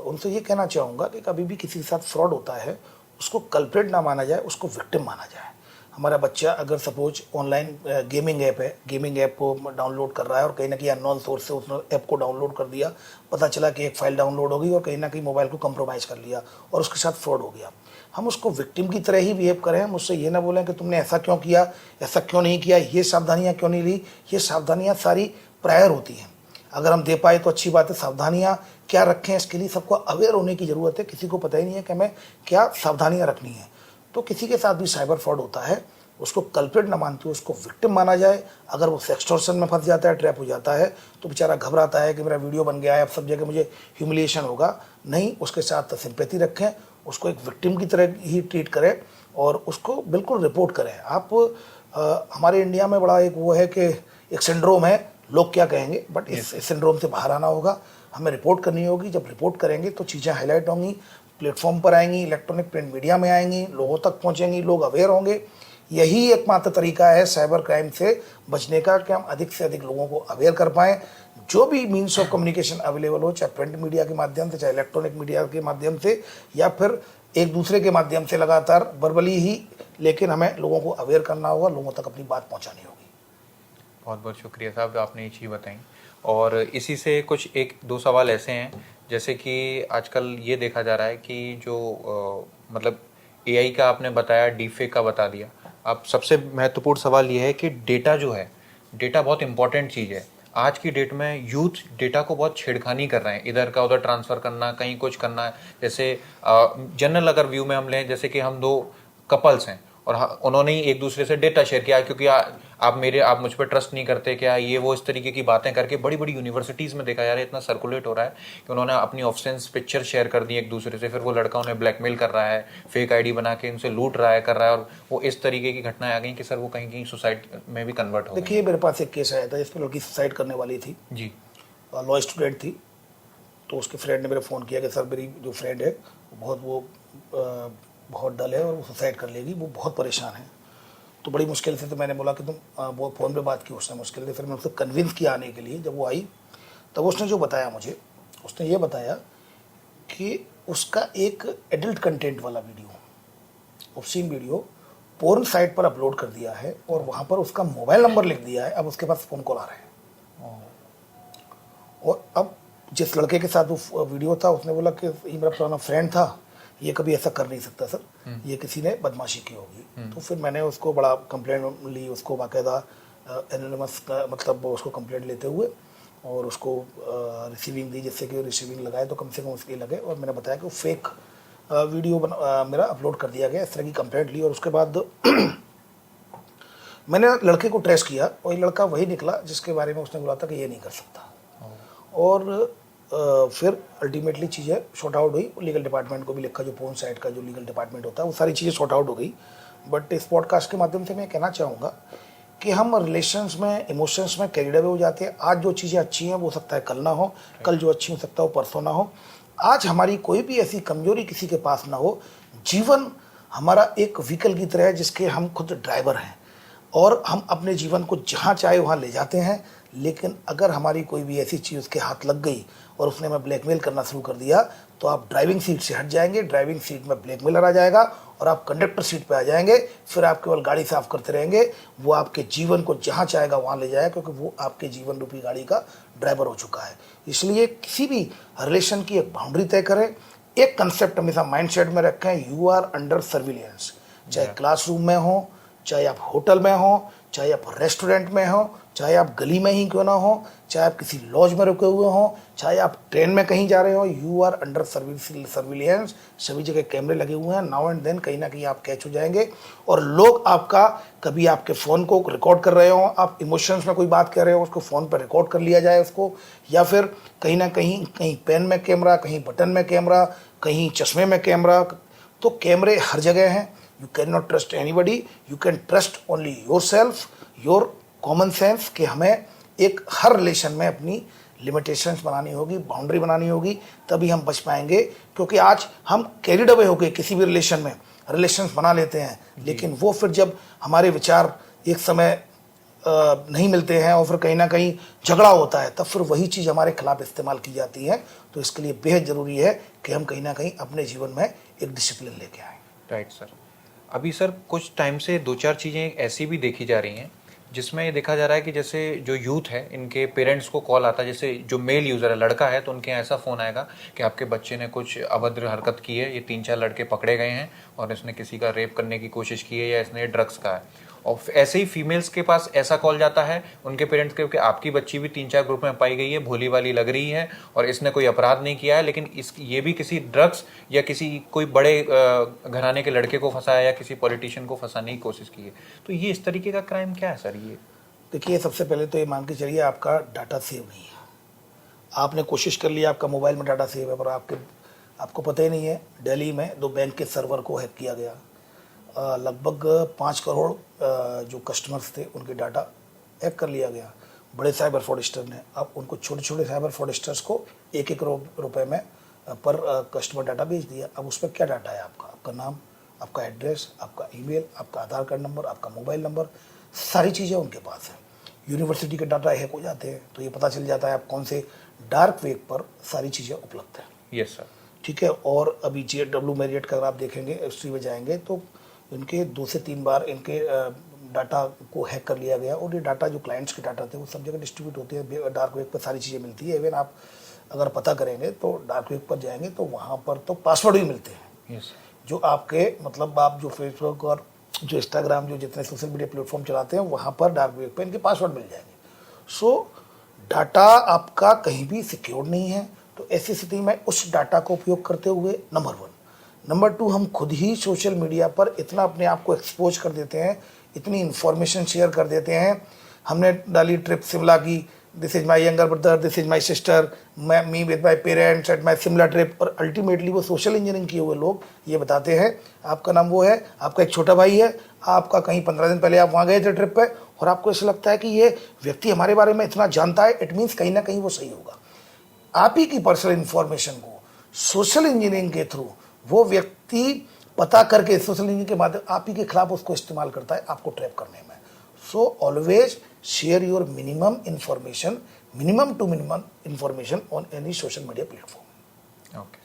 उनसे ये कहना चाहूँगा कि कभी भी किसी के साथ फ्रॉड होता है उसको कल्प्रेट ना माना जाए, उसको विक्टिम माना जाए। हमारा बच्चा अगर सपोज ऑनलाइन गेमिंग ऐप है, गेमिंग ऐप को डाउनलोड कर रहा है और कहीं ना कहीं अननोन सोर्स से उसने ऐप को डाउनलोड कर दिया, पता चला कि एक फ़ाइल डाउनलोड हो गई और कहीं ना कहीं मोबाइल को कंप्रोमाइज़ कर लिया और उसके साथ फ्रॉड हो गया, हम उसको विक्टिम की तरह ही बिहेव करें। हम उससे ये ना बोलें कि तुमने ऐसा क्यों किया, ऐसा क्यों नहीं किया, ये सावधानियाँ क्यों नहीं ली। ये सावधानियाँ सारी प्रायर होती हैं। अगर हम दे पाए तो अच्छी बात है। सावधानियाँ क्या रखें, इसके लिए सबको अवेयर होने की ज़रूरत है। किसी को पता ही नहीं है कि हमें क्या सावधानियाँ रखनी है। तो किसी के साथ भी साइबर फ्रॉड होता है, उसको कल्प्रिट न मानते हुए उसको विक्टिम माना जाए। अगर वो सेक्सटॉर्शन में फंस जाता है, ट्रैप हो जाता है, तो बेचारा घबराता है कि मेरा वीडियो बन गया है, अब सब जगह मुझे ह्यूमिलिएशन होगा। नहीं, उसके साथ सिंपैथी रखें, उसको एक विक्टिम की तरह ही ट्रीट करें और उसको बिल्कुल रिपोर्ट करें। आप हमारे इंडिया में बड़ा एक वो है कि एक सिंड्रोम है, लोग क्या कहेंगे, बट इस सिंड्रोम से बाहर आना होगा। हमें रिपोर्ट करनी होगी। जब रिपोर्ट करेंगे तो चीज़ें हाईलाइट होंगी, प्लेटफॉर्म पर आएंगी, इलेक्ट्रॉनिक प्रिंट मीडिया में आएंगी, लोगों तक पहुंचेंगी, लोग अवेयर होंगे। यही एकमात्र तरीका है साइबर क्राइम से बचने का कि हम अधिक से अधिक लोगों को अवेयर कर पाएँ। जो भी मीन्स ऑफ कम्युनिकेशन अवेलेबल हो, चाहे प्रिंट मीडिया के माध्यम से, चाहे इलेक्ट्रॉनिक मीडिया के माध्यम से, या फिर एक दूसरे के माध्यम से लगातार वर्बली ही, लेकिन हमें लोगों को अवेयर करना होगा, लोगों तक अपनी बात पहुंचानी होगी। बहुत बहुत शुक्रिया साहब, आपने ये चीज़ बताई। और इसी से कुछ एक दो सवाल ऐसे हैं, जैसे कि आजकल ये देखा जा रहा है कि जो मतलब एआई का आपने बताया, डीफेक का बता दिया। अब सबसे महत्वपूर्ण सवाल ये है कि डेटा जो है, डेटा बहुत इंपॉर्टेंट चीज़ है। आज की डेट में यूथ डेटा को बहुत छेड़खानी कर रहे हैं, इधर का उधर ट्रांसफ़र करना, कहीं कुछ करना। जैसे जनरल अगर व्यू में हम लें, जैसे कि हम दो कपल्स हैं और उन्होंने ही एक दूसरे से डेटा शेयर किया, क्योंकि आप मुझ पर ट्रस्ट नहीं करते क्या, ये वो इस तरीके की बातें करके बड़ी बड़ी यूनिवर्सिटीज़ में देखा जा रहा है, इतना सर्कुलेट हो रहा है कि उन्होंने अपनी ऑफसेंस पिक्चर शेयर कर दी एक दूसरे से। फिर वो लड़का उन्हें ब्लैकमेल कर रहा है, फेक आईडी बना के उनसे लूट रहा है, कर रहा है। और वो इस तरीके की घटनाएं आ गई कि सर वो कहीं कहीं सुसाइड में भी कन्वर्ट हो गई। देखिए, मेरे पास एक केस आया था जिसमें लड़की सुसाइड करने वाली थी जी। लॉ स्टूडेंट थी। तो उसके फ्रेंड ने मेरे फ़ोन किया कि सर मेरी जो फ्रेंड है बहुत डल है और वो सुसाइड कर लेगी, वो बहुत परेशान है। तो बड़ी मुश्किल से, तो मैंने बोला कि तुम वो फ़ोन पे बात की उसने मुश्किल से, फिर मैं उसको कन्विंस किया आने के लिए। जब वो आई तब उसने जो बताया मुझे, उसने ये बताया कि उसका एक एडल्ट कंटेंट वाला video, obscene video, porn site पर अपलोड कर दिया है और वहाँ पर उसका मोबाइल नंबर लिख दिया है। अब उसके पास फ़ोन कॉल आ रहे हैं। और अब जिस लड़के के साथ वो वीडियो था, उसने बोला कि ये मेरा पुराना फ्रेंड था, ये कभी ऐसा कर नहीं सकता सर, ये किसी ने बदमाशी की होगी। तो फिर मैंने उसको बड़ा कंप्लेंट ली, उसको बाकायदा एनोनिमस का मतलब उसको कंप्लेंट लेते हुए और उसको रिसीविंग दी, जिससे कि रिसीविंग लगाए तो कम से कम उसके लगे। और मैंने बताया कि वो फेक वीडियो मेरा अपलोड कर दिया गया, इस तरह की कंप्लेंट ली। और उसके बाद मैंने लड़के को ट्रेस किया और ये लड़का वही निकला जिसके बारे में उसने बोला था कि ये नहीं कर सकता। और फिर अल्टीमेटली चीज़ें शॉर्ट आउट हुई। लीगल डिपार्टमेंट को भी लिखा, जो पोर्न साइट का जो लीगल डिपार्टमेंट होता है, वो सारी चीज़ें शॉर्ट आउट हो गई। बट इस पॉडकास्ट के माध्यम से मैं कहना चाहूँगा कि हम रिलेशंस में, इमोशंस में कैरिड अवे हो जाते हैं। आज जो चीज़ें अच्छी हैं वो सकता है कल ना हो, कल जो अच्छी हो सकता है वो परसों ना हो। आज हमारी कोई भी ऐसी कमजोरी किसी के पास ना हो। जीवन हमारा एक व्हीकल की तरह है जिसके हम खुद ड्राइवर हैं और हम अपने जीवन को जहाँ चाहे वहाँ ले जाते हैं। लेकिन अगर हमारी कोई भी ऐसी चीज़ उसके हाथ लग गई और उसने हमें ब्लैकमेल करना शुरू कर दिया, तो आप ड्राइविंग सीट से हट जाएंगे, ड्राइविंग सीट में ब्लैकमेलर आ जाएगा और आप कंडक्टर सीट पे आ जाएंगे। फिर आप केवल गाड़ी साफ करते रहेंगे, वो आपके जीवन को जहाँ चाहेगा वहाँ ले जाएगा, क्योंकि वो आपके जीवन रूपी गाड़ी का ड्राइवर हो चुका है। इसलिए किसी भी रिलेशन की एक बाउंड्री तय करें। एक कंसेप्ट हमेशा माइंडसेट में रखें, यू आर अंडर सर्विलेंस। चाहे क्लासरूम में हो, चाहे आप होटल में हो, चाहे आप रेस्टोरेंट में हो, चाहे आप गली में ही क्यों ना हो, चाहे आप किसी लॉज में रुके हुए हो, चाहे आप ट्रेन में कहीं जा रहे हो, यू आर अंडर सर्विलेंस। सभी जगह कैमरे लगे हुए हैं। नाउ एंड देन कहीं ना कहीं आप कैच हो जाएंगे और लोग आपका, कभी आपके फ़ोन को रिकॉर्ड कर रहे हो, आप इमोशंस में कोई बात कर रहे हो, उसको फ़ोन पर रिकॉर्ड कर लिया जाए उसको, या फिर कहीं ना कहीं पेन में कैमरा, कहीं बटन में कैमरा, कहीं चश्मे में कैमरा। तो कैमरे हर जगह हैं। You cannot trust anybody. You can trust only yourself, your common sense, कि हमें एक हर रिलेशन में अपनी लिमिटेशंस बनानी होगी, बाउंड्री बनानी होगी, तभी हम बच पाएंगे। क्योंकि आज हम कैरिड अवे होकर किसी भी रिलेशन में रिलेशंस बना लेते हैं, लेकिन वो फिर जब हमारे विचार एक समय नहीं मिलते हैं और फिर कहीं ना कहीं झगड़ा होता है, तब फिर वही चीज़ हमारे खिलाफ इस्तेमाल की जाती है। तो इसके लिए बेहद ज़रूरी है कि हम कहीं ना कहीं अपने जीवन में एक डिसिप्लिन लेके आएँ। Right sir. अभी सर कुछ टाइम से दो चार चीज़ें ऐसी भी देखी जा रही हैं जिसमें ये देखा जा रहा है कि जैसे जो यूथ है, इनके पेरेंट्स को कॉल आता है, जैसे जो मेल यूज़र है, लड़का है, तो उनके यहाँ ऐसा फ़ोन आएगा कि आपके बच्चे ने कुछ अभद्र हरकत की है, ये 3-4 लड़के पकड़े गए हैं और इसने किसी का रेप करने की कोशिश की है या इसने ड्रग्स का है। और ऐसे ही फीमेल्स के पास ऐसा कॉल जाता है उनके पेरेंट्स के कि आपकी बच्ची भी 3-4 ग्रुप में पाई गई है, भोली वाली लग रही है और इसने कोई अपराध नहीं किया है, लेकिन इस ये भी किसी ड्रग्स या किसी कोई बड़े घराने के लड़के को फंसाया या किसी पॉलिटिशियन को फंसाने की कोशिश की है। तो ये इस तरीके का क्राइम क्या है सर? ये देखिए, सबसे पहले तो ये मान के चलिए आपका डाटा सेव नहीं है। आपने कोशिश कर लिया आपका मोबाइल में डाटा सेव है, पर आपको पता ही नहीं है दिल्ली में 2 बैंक के सर्वर को हैक किया गया। लगभग 5 करोड़ जो कस्टमर्स थे उनके डाटा हैक कर लिया गया बड़े साइबर फ्रॉडस्टर ने। अब उनको छोटे छोटे साइबर फ्रॉडस्टर्स को 1-1 रुपए में पर कस्टमर डाटा बेच दिया। अब उस पर क्या डाटा है? आपका नाम, आपका एड्रेस, आपका ईमेल, आपका आधार कार्ड नंबर, आपका मोबाइल नंबर, सारी चीज़ें उनके पास हैं। यूनिवर्सिटी के डाटा हैक हो जाते हैं तो ये पता चल जाता है आप कौन से डार्क वेब पर सारी चीज़ें उपलब्ध हैं। Yes sir. ठीक है। और अभी JW मैरियट का अगर आप देखेंगे, हिस्ट्री में जाएंगे तो इनके 2 से 3 बार इनके डाटा को हैक कर लिया गया और ये डाटा जो क्लाइंट्स के डाटा थे वो सब जगह डिस्ट्रीब्यूट होते हैं। डार्क वेब पर सारी चीज़ें मिलती है। इवन आप अगर पता करेंगे तो डार्क वेब पर जाएंगे तो वहाँ पर तो पासवर्ड भी मिलते हैं। यस। जो आपके मतलब आप जो फेसबुक और जो इंस्टाग्राम जो जितने सोशल मीडिया प्लेटफॉर्म चलाते हैं वहाँ पर डार्क वेब पर इनके पासवर्ड मिल जाएंगे। सो डाटा आपका कहीं भी सिक्योर नहीं है। तो ऐसी स्थिति में उस डाटा को उपयोग करते हुए नंबर 1, नंबर 2 हम खुद ही सोशल मीडिया पर इतना अपने आप को एक्सपोज कर देते हैं, इतनी इन्फॉर्मेशन शेयर कर देते हैं। हमने डाली ट्रिप शिमला की, this is my younger brother, this is my sister, me with my parents at my Shimla trip. और अल्टीमेटली वो सोशल इंजीनियरिंग किए हुए लोग ये बताते हैं आपका नाम वो है, आपका एक छोटा भाई है, आपका कहीं 15 दिन पहले आप वहाँ गए थे ट्रिप पे, और आपको ऐसा लगता है कि ये व्यक्ति हमारे बारे में इतना जानता है, इट मीन्स कहीं ना कहीं वो सही होगा। आप ही की पर्सनल इंफॉर्मेशन को सोशल इंजीनियरिंग के थ्रू वो व्यक्ति पता करके सोशल इंजीनियरिंग के माध्यम आप ही के खिलाफ उसको इस्तेमाल करता है आपको ट्रैप करने में। So always share your minimum information, minimum to minimum information on any social media platform. Okay.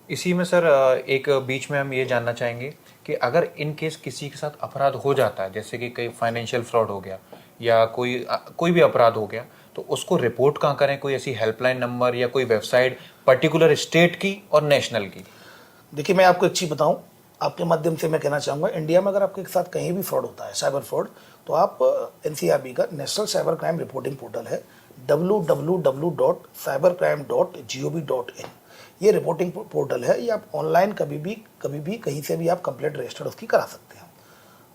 इसी में सर एक बीच में हम ये जानना चाहेंगे कि अगर इन केस किसी के साथ अपराध हो जाता है, जैसे कि कहीं फाइनेंशियल फ्रॉड हो गया या कोई भी अपराध हो गया, तो उसको रिपोर्ट कहाँ करें? कोई ऐसी हेल्पलाइन नंबर या कोई वेबसाइट पर्टिकुलर स्टेट की और नेशनल की? देखिए, मैं आपको एक चीज़ बताऊं, आपके माध्यम से मैं कहना चाहूँगा, इंडिया में अगर आपके साथ कहीं भी फ्रॉड होता है, साइबर फ्रॉड, तो आप NCRB का national cyber crime reporting portal है www.cybercrime.gov.in। ये रिपोर्टिंग पोर्टल है। ये आप ऑनलाइन कभी भी कहीं से भी आप कंप्लेंट रजिस्टर्ड उसकी करा सकते हैं।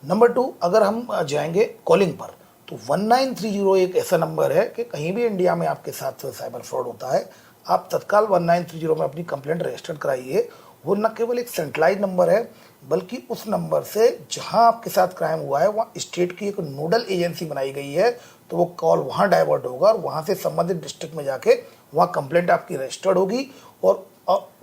नंबर 2, अगर हम जाएंगे कॉलिंग पर, तो 1930 एक ऐसा नंबर है कि कहीं भी इंडिया में आपके साथ साइबर फ्रॉड होता है, आप तत्काल 1930 में अपनी कंप्लेंट रजिस्टर्ड कराइए। वो न केवल एक सेंट्रलाइज नंबर है, बल्कि उस नंबर से जहां आपके साथ क्राइम हुआ है वहाँ स्टेट की एक नोडल एजेंसी बनाई गई है, तो वो कॉल वहाँ डाइवर्ट होगा और वहाँ से संबंधित डिस्ट्रिक्ट में जाके वहाँ कंप्लेंट आपकी रजिस्टर्ड होगी और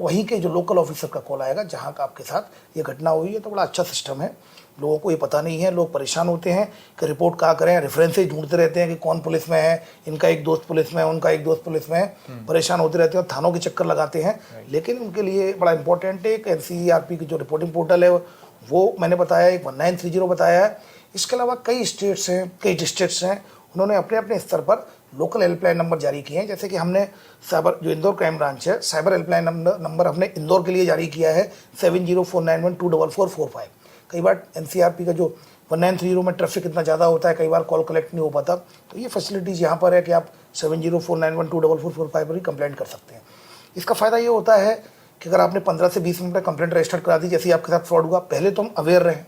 वहीं के जो लोकल ऑफिसर का कॉल आएगा जहाँ का आपके साथ ये घटना हुई है। तो बड़ा अच्छा सिस्टम है। लोगों को ये पता नहीं है, लोग परेशान होते हैं कि रिपोर्ट कहाँ करें, रेफरेंसेज ढूंढते रहते हैं कि कौन पुलिस में है, इनका एक दोस्त पुलिस में है, उनका एक दोस्त पुलिस में है, परेशान होते रहते हैं, थानों के चक्कर लगाते हैं। लेकिन उनके लिए बड़ा इंपॉर्टेंट है एक NCERP की जो रिपोर्टिंग पोर्टल है वो मैंने बताया, एक 1930 बताया है। इसके अलावा कई स्टेट्स हैं, कई डिस्ट्रिक्ट्स हैं, उन्होंने अपने अपने स्तर पर लोकल हेल्पलाइन नंबर जारी किए हैं। जैसे कि हमने साइबर जो इंदौर क्राइम ब्रांच है, साइबर हेल्पलाइन नंबर हमने इंदौर के लिए जारी किया है 7049124445। कई बार NCRP का जो 1930 में ट्रैफिक इतना ज़्यादा होता है, कई बार कॉल कलेक्ट नहीं हो पाता, तो ये फैसिलिटीज़ यहाँ पर है कि आप 7049124445 पर ही कंप्लेंट कर सकते हैं। इसका फ़ायदा ये होता है कि अगर आपने 15 से 20 मिनट में कंप्लेंट रजिस्टर करा दी, जैसे ही आपके साथ फ्रॉड हुआ, पहले तो हम अवेयर रहें,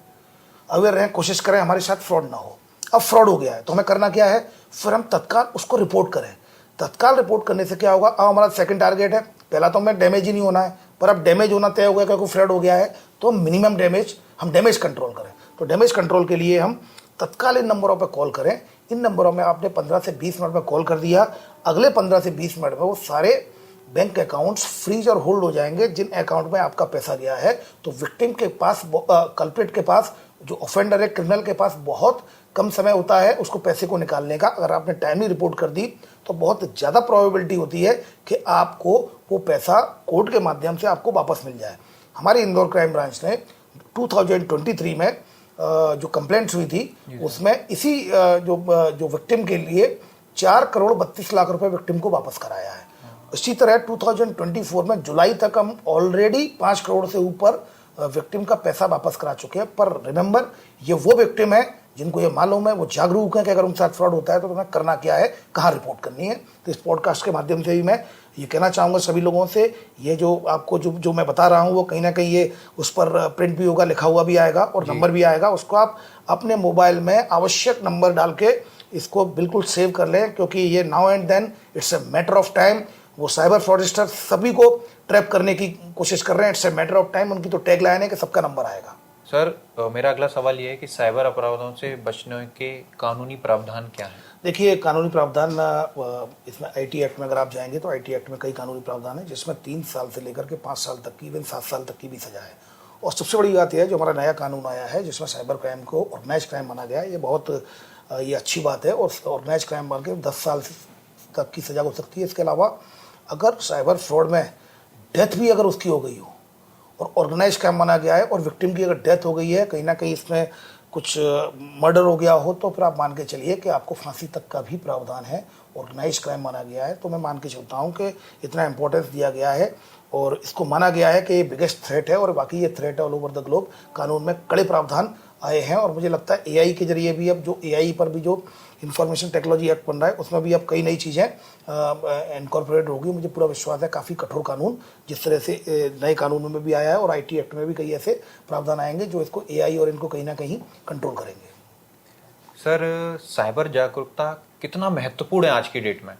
कोशिश करें हमारे साथ फ्रॉड ना हो। अब फ्रॉड हो गया है तो हमें करना क्या है, फिर हम तत्काल उसको रिपोर्ट करें। तत्काल रिपोर्ट करने से क्या होगा, अब हमारा सेकंड टारगेट है, पहला तो हमें डैमेज ही नहीं होना है, पर अब डैमेज होना तय हो गया क्योंकि फ्रॉड हो गया है, तो मिनिमम डैमेज, हम डैमेज कंट्रोल करें। तो डैमेज कंट्रोल के लिए हम तत्काल इन नंबरों पर कॉल करें। इन नंबरों में आपने 15 से 20 मिनट में कॉल कर दिया, अगले 15 से 20 मिनट में वो सारे बैंक अकाउंट्स फ्रीज और होल्ड हो जाएंगे जिन अकाउंट में आपका पैसा गया है। तो विक्टिम के पास, कल्प्रिट के पास, जो ऑफेंडर है, क्रिमिनल के पास बहुत कम समय होता है उसको पैसे को निकालने का। अगर आपने टाइमली रिपोर्ट कर दी तो बहुत ज़्यादा प्रोबेबिलिटी होती है कि आपको वो पैसा कोर्ट के माध्यम से आपको वापस मिल जाए। हमारी इंदौर क्राइम ब्रांच ने 2023 में जो कंप्लेंट्स हुई थी उसमें इसी जो विक्टिम के लिए 4 करोड़ 32 लाख रुपए विक्टिम को वापस कराया है। इसी तरह 2024 में जुलाई तक हम ऑलरेडी 5 करोड़ से ऊपर विक्टिम का पैसा वापस करा चुके हैं। पर रिमेंबर, ये वो विक्टिम है जिनको ये मालूम है वो जागरूक हैं कि अगर उनके साथ फ्रॉड होता है तो तुम्हें करना क्या है, कहाँ रिपोर्ट करनी है। तो इस पॉडकास्ट के माध्यम से भी मैं ये कहना चाहूँगा सभी लोगों से, ये जो आपको जो मैं बता रहा हूँ वो कहीं ना कहीं ये उस पर प्रिंट भी होगा, लिखा हुआ भी आएगा और नंबर भी आएगा, उसको आप अपने मोबाइल में आवश्यक नंबर डाल के इसको बिल्कुल सेव कर लें, क्योंकि ये now and then it's a matter of time. वो साइबर फ्रॉडस्टर सभी को ट्रैप करने की कोशिश कर रहे हैं, it's a matter of time. उनकी तो टैग लाइन है कि सबका नंबर आएगा। सर मेरा अगला सवाल ये है कि साइबर अपराधों से बचने के कानूनी प्रावधान क्या है? देखिए, कानूनी प्रावधान इसमें आईटी एक्ट में अगर आप जाएंगे तो आईटी एक्ट में कई कानूनी प्रावधान है, जिसमें 3 साल से लेकर के 5 साल तक की, इवन 7 साल तक की भी सजा है। और सबसे बड़ी बात यह है, जो हमारा नया कानून आया है जिसमें साइबर क्राइम को ऑर्गेनाइज क्राइम माना गया है, ये बहुत ये अच्छी बात है। और ऑर्गेनाइज क्राइम मान के 10 साल तक की सजा हो सकती है। इसके अलावा अगर साइबर फ्रॉड में डेथ भी अगर उसकी हो गई हो और ऑर्गेनाइज क्राइम माना गया है और विक्टिम की अगर डेथ हो गई है, कहीं ना कहीं इसमें कुछ मर्डर हो गया हो, तो फिर आप मान के चलिए कि आपको फांसी तक का भी प्रावधान है। ऑर्गेनाइज क्राइम माना गया है, तो मैं मान के चलता हूँ कि इतना इंपॉर्टेंस दिया गया है और इसको माना गया है कि ये बिगेस्ट थ्रेट है। और बाकी ये थ्रेट है ऑल ओवर द ग्लोब। कानून में कड़े प्रावधान आए हैं और मुझे लगता है एआई के जरिए भी, अब जो एआई पर भी जो इंफॉर्मेशन टेक्नोलॉजी एक्ट बन रहा है उसमें भी अब कई नई चीज़ें इनकॉर्पोरेट होगी। मुझे पूरा विश्वास है काफ़ी कठोर कानून जिस तरह से नए कानूनों में भी आया है और आईटी एक्ट में भी कई ऐसे प्रावधान आएंगे जो इसको एआई और इनको कहीं ना कहीं कंट्रोल करेंगे। सर साइबर जागरूकता कितना महत्वपूर्ण है आज की डेट में?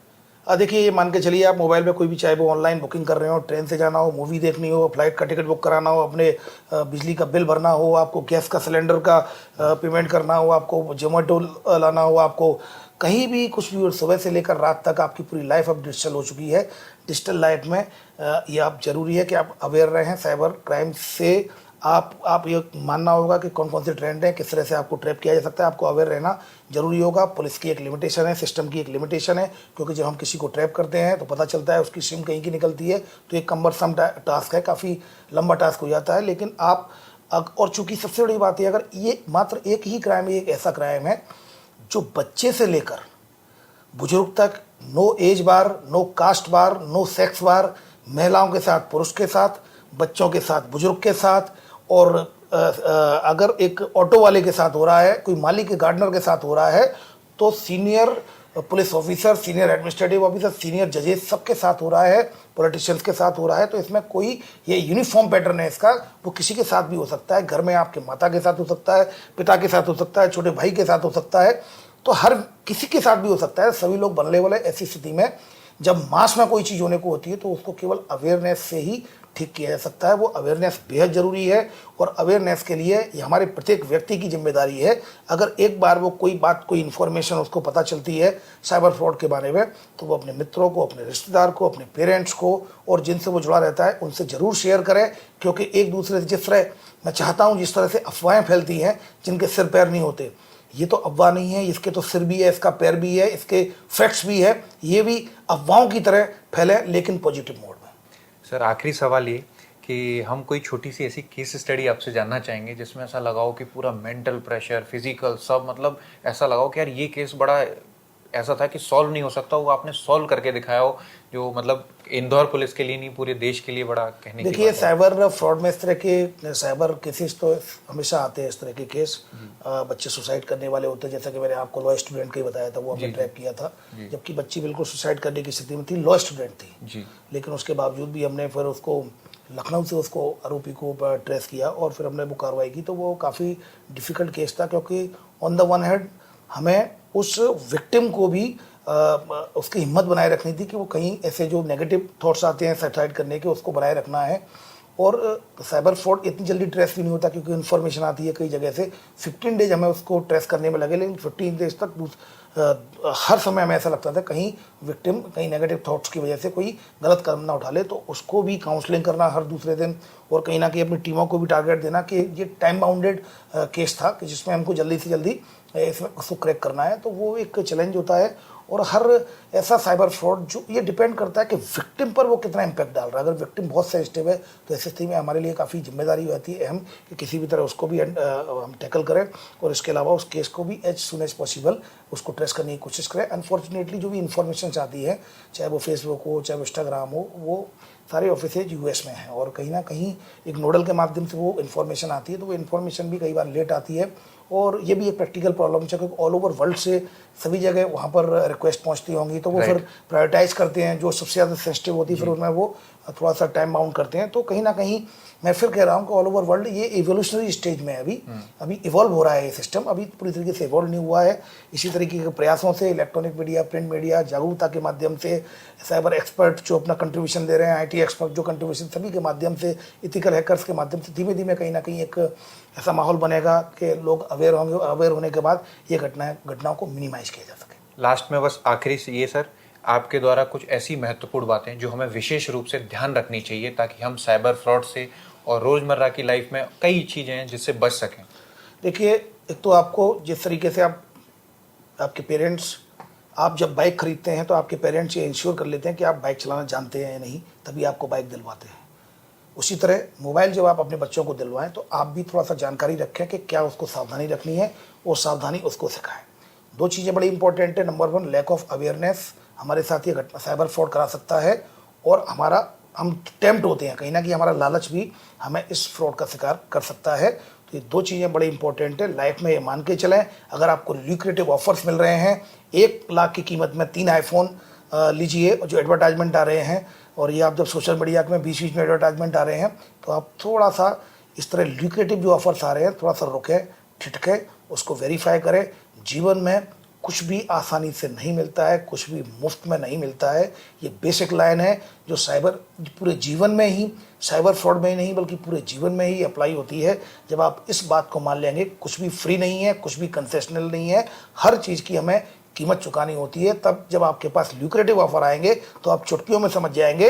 देखिए, ये मान के चलिए आप मोबाइल में कोई भी, चाहे वो ऑनलाइन बुकिंग कर रहे हो, ट्रेन से जाना हो, मूवी देखनी हो, फ्लाइट का टिकट बुक कराना हो, अपने बिजली का बिल भरना हो, आपको गैस का सिलेंडर का पेमेंट करना हो, आपको जोमेटो लाना हो, आपको कहीं भी कुछ भी, सुबह से लेकर रात तक आपकी पूरी लाइफ अब डिजिटल हो चुकी है। डिजिटल लाइफ में ये आप जरूरी है कि आप अवेयर रहें साइबर क्राइम से। आप ये मानना होगा कि कौन कौन से ट्रेंड हैं, किस तरह से आपको ट्रैप किया जा सकता है, आपको अवेयर रहना जरूरी होगा। पुलिस की एक लिमिटेशन है, सिस्टम की एक लिमिटेशन है, क्योंकि जब हम किसी को ट्रैप करते हैं तो पता चलता है उसकी सिम कहीं की निकलती है, तो एक कम्बरसम टास्क है, काफ़ी लंबा टास्क हो जाता है। लेकिन आप और चूंकि सबसे बड़ी बात है, अगर ये मात्र एक ही क्राइम, एक ऐसा क्राइम है जो बच्चे से लेकर बुजुर्ग तक, नो एज बार, नो कास्ट बार, नो सेक्स बार, महिलाओं के साथ पुरुष के साथ, बच्चों के साथ बुजुर्ग के साथ, और अगर एक ऑटो वाले के साथ हो रहा है, कोई माली के गार्डनर के साथ हो रहा है, तो senior police officer, senior administrative officer, senior जजेस सबके साथ हो रहा है, पॉलिटिशियंस के साथ हो रहा है। तो इसमें कोई ये यूनिफॉर्म पैटर्न है इसका, वो किसी के साथ भी हो सकता है। घर में आपके माता के साथ हो सकता है, पिता के साथ हो सकता है, छोटे भाई के साथ हो सकता है, तो हर किसी के साथ भी हो सकता है। सभी लोग बनने वाले। ऐसी स्थिति में जब मास में कोई चीज़ होने को होती है तो उसको केवल अवेयरनेस से ही ठीक किया जा सकता है। वो अवेयरनेस बेहद ज़रूरी है और अवेयरनेस के लिए ये हमारे प्रत्येक व्यक्ति की जिम्मेदारी है। अगर एक बार वो कोई बात, कोई इन्फॉर्मेशन उसको पता चलती है साइबर फ्रॉड के बारे में, तो वो अपने मित्रों को, अपने रिश्तेदार को, अपने पेरेंट्स को और जिनसे वो जुड़ा रहता है उनसे ज़रूर शेयर करें। क्योंकि एक दूसरे से, जिस तरह मैं चाहता हूँ, जिस तरह से अफवाहें फैलती हैं जिनके सिर पैर नहीं होते, ये तो अफवाह नहीं है, इसके तो सिर भी है, इसका पैर भी है, इसके फैक्ट्स भी है, ये भी अफवाहों की तरह फैले, लेकिन पॉजिटिव मोड में। सर आखिरी सवाल ये कि हम कोई छोटी सी ऐसी केस स्टडी आपसे जानना चाहेंगे जिसमें ऐसा लगाओ कि पूरा मेंटल प्रेशर, फिजिकल, सब, मतलब ऐसा लगाओ कि यार ये केस बड़ा ऐसा था कि सॉल्व नहीं हो सकता, वो आपने सॉल्व करके दिखाया हो, जो मतलब इंदौर पुलिस के लिए नहीं पूरे देश के लिए बड़ा कहने की देखिए, साइबर फ्रॉड में इस तरह के साइबर केसेस तो हमेशा आते हैं। इस तरह के केस बच्चे सुसाइड करने वाले होते हैं, जैसा कि मैंने आपको लॉ स्टूडेंट का ही बताया था, वो हमने ट्रैप किया था, जबकि बच्ची बिल्कुल सुसाइड करने की स्थिति में थी, लॉ स्टूडेंट थी, लेकिन उसके बावजूद भी हमने फिर उसको लखनऊ से उसको आरोपी को ट्रेस किया और फिर हमने वो कार्रवाई की। तो वो काफ़ी डिफ़िकल्ट केस था, क्योंकि ऑन द वन हैंड हमें उस विक्टिम को भी उसकी हिम्मत बनाए रखनी थी कि वो कहीं ऐसे जो नेगेटिव थॉट्स आते हैं सुसाइड करने के, उसको बनाए रखना है। और साइबर फ्रॉड इतनी जल्दी ट्रेस भी नहीं होता, क्योंकि इन्फॉर्मेशन आती है कई जगह से। 15 डेज हमें उसको ट्रेस करने में लगे, लेकिन 15 डेज तक हर समय हमें ऐसा लगता था कहीं विक्टिम कहीं नेगेटिव थॉट्स की वजह से कोई गलत कदम ना उठा ले, तो उसको भी काउंसलिंग करना हर दूसरे दिन, और कहीं ना कहीं अपनी टीमों को भी टारगेट देना कि ये टाइम बाउंडेड केस था कि जिसमें हमको जल्दी से जल्दी इसमें उसको क्रैक करना है। तो वो एक चैलेंज होता है। और हर ऐसा साइबर फ्रॉड, जो ये डिपेंड करता है कि विक्टिम पर वो कितना इम्पैक्ट डाल रहा है। अगर विक्टिम बहुत सेंसिटिव है तो ऐसी स्थिति में हमारे लिए काफ़ी जिम्मेदारी होती है अहम, कि किसी भी तरह उसको भी हम टैकल करें, और इसके अलावा उस केस को भी एज सुन एज पॉसिबल उसको ट्रेस करने की कोशिश करें। अनफॉर्चुनेटली जो भी इन्फॉर्मेशन आती है, चाहे वो फेसबुक हो, चाहे वो इंस्टाग्राम हो, वो सारे ऑफिसेज यूएस में हैं, और कहीं ना कहीं एक नोडल के माध्यम से वो इन्फॉर्मेशन आती है, तो वो इन्फॉर्मेशन भी कई बार लेट आती है और ये भी एक प्रैक्टिकल प्रॉब्लम है क्योंकि ऑल ओवर वर्ल्ड से सभी जगह वहाँ पर रिक्वेस्ट पहुँचती होंगी, तो वो फिर प्रायोरिटाइज करते हैं जो सबसे ज़्यादा सेंसिटिव होती है, फिर उनमें वो थोड़ा सा टाइम बाउंड करते हैं। तो कहीं ना कहीं मैं फिर कह रहा हूँ कि ऑल ओवर वर्ल्ड ये इवोल्यूशनरी स्टेज में है, अभी इवॉल्व हो रहा है ये सिस्टम, अभी पूरी तरीके से इवॉल्व नहीं हुआ है। इसी तरीके के प्रयासों से इलेक्ट्रॉनिक मीडिया, प्रिंट मीडिया, जागरूकता के माध्यम से, साइबर एक्सपर्ट जो अपना कंट्रीब्यूशन दे रहे हैं, IT एक्सपर्ट जो कंट्रीब्यूशन, सभी के माध्यम से, इथिकल हैकर्स के माध्यम से धीमे धीमे कहीं ना कहीं एक ऐसा माहौल बनेगा कि लोग अवेयर होंगे, और अवेयर होने के बाद ये घटनाओं को मिनिमाइज किया जा सके। लास्ट में बस आखिरी से ये सर, आपके द्वारा कुछ ऐसी महत्वपूर्ण बातें जो हमें विशेष रूप से ध्यान रखनी चाहिए ताकि हम साइबर फ्रॉड से और रोज़मर्रा की लाइफ में कई चीज़ें हैं जिससे बच सकें। देखिए, एक तो आपको जिस तरीके से आपके पेरेंट्स, आप जब बाइक खरीदते हैं तो आपके पेरेंट्स ये इंश्योर कर लेते हैं कि आप बाइक चलाना जानते हैं या नहीं, तभी आपको बाइक दिलवाते हैं। उसी तरह मोबाइल जब आप अपने बच्चों को दिलवाएं तो आप भी थोड़ा सा जानकारी रखें कि क्या उसको सावधानी रखनी है, वो सावधानी उसको सिखाएं। दो चीज़ें बड़ी इंपॉर्टेंट है। नंबर 1, लैक ऑफ अवेयरनेस हमारे साथ ये घटना साइबर फ्रॉड करा सकता है, और हम टेम्प्ट होते हैं, कहीं ना कहीं हमारा लालच भी हमें इस फ्रॉड का शिकार कर सकता है। तो ये दो चीज़ें बड़ी इंपॉर्टेंट है। लाइफ में ये मान के चलें, अगर आपको ल्यूक्रेटिव ऑफर्स मिल रहे हैं, 1 लाख की कीमत में 3 आईफोन लीजिए, जो एडवर्टाइजमेंट आ रहे हैं, और ये आप जब सोशल मीडिया में बीच बीच में एडवर्टाइजमेंट आ रहे हैं, तो आप थोड़ा सा इस तरह ल्यूक्रेटिव जो ऑफर्स आ रहे हैं, थोड़ा सा रुकें, ठिठकें, उसको वेरीफाई करें। जीवन में कुछ भी आसानी से नहीं मिलता है, कुछ भी मुफ्त में नहीं मिलता है। ये बेसिक लाइन है जो पूरे जीवन में ही, साइबर फ्रॉड में ही नहीं बल्कि पूरे जीवन में ही अप्लाई होती है। जब आप इस बात को मान लेंगे, कुछ भी फ्री नहीं है, कुछ भी कंसेशनल नहीं है, हर चीज़ की हमें कीमत चुकानी होती है। तब जब आपके पास ल्यूक्रेटिव ऑफर आएंगे तो आप चुटकियों में समझ जाएंगे।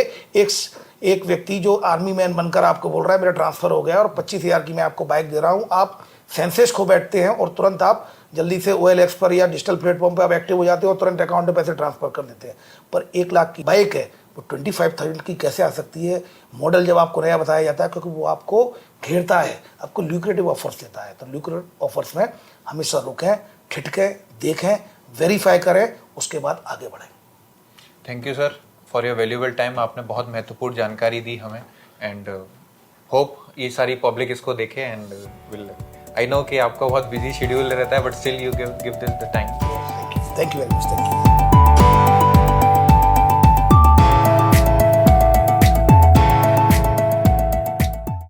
एक व्यक्ति जो आर्मी मैन बनकर आपको बोल रहा है मेरा ट्रांसफ़र हो गया और 25,000 की मैं आपको बाइक दे रहा हूँ, आप सेंसेस खो बैठते हैं और तुरंत आप जल्दी से OLX पर या डिजिटल प्लेटफॉर्म पर आप एक्टिव हो जाते हो और तुरंत अकाउंट में पैसे ट्रांसफ़र कर देते हैं। पर 1 लाख की बाइक है, वो 25,000 की कैसे आ सकती है? मॉडल जब आपको नया बताया जाता है, क्योंकि वो आपको घेरता है, आपको ल्यूक्रेटिव ऑफर्स देता है। तो ल्यूक्रेटिव ऑफर्स में हमेशा रुकें, ठिठकें, देखें, वेरीफाई करें, उसके बाद आगे बढ़ें। Thank you sir for your valuable time. आपने बहुत महत्वपूर्ण जानकारी दी हमें, एंड होप ये सारी पब्लिक इसको देखे, एंड विल आई नो कि आपका बहुत बिजी शेड्यूल रहता है, but still you give this the time. Thank you very much. Thank you.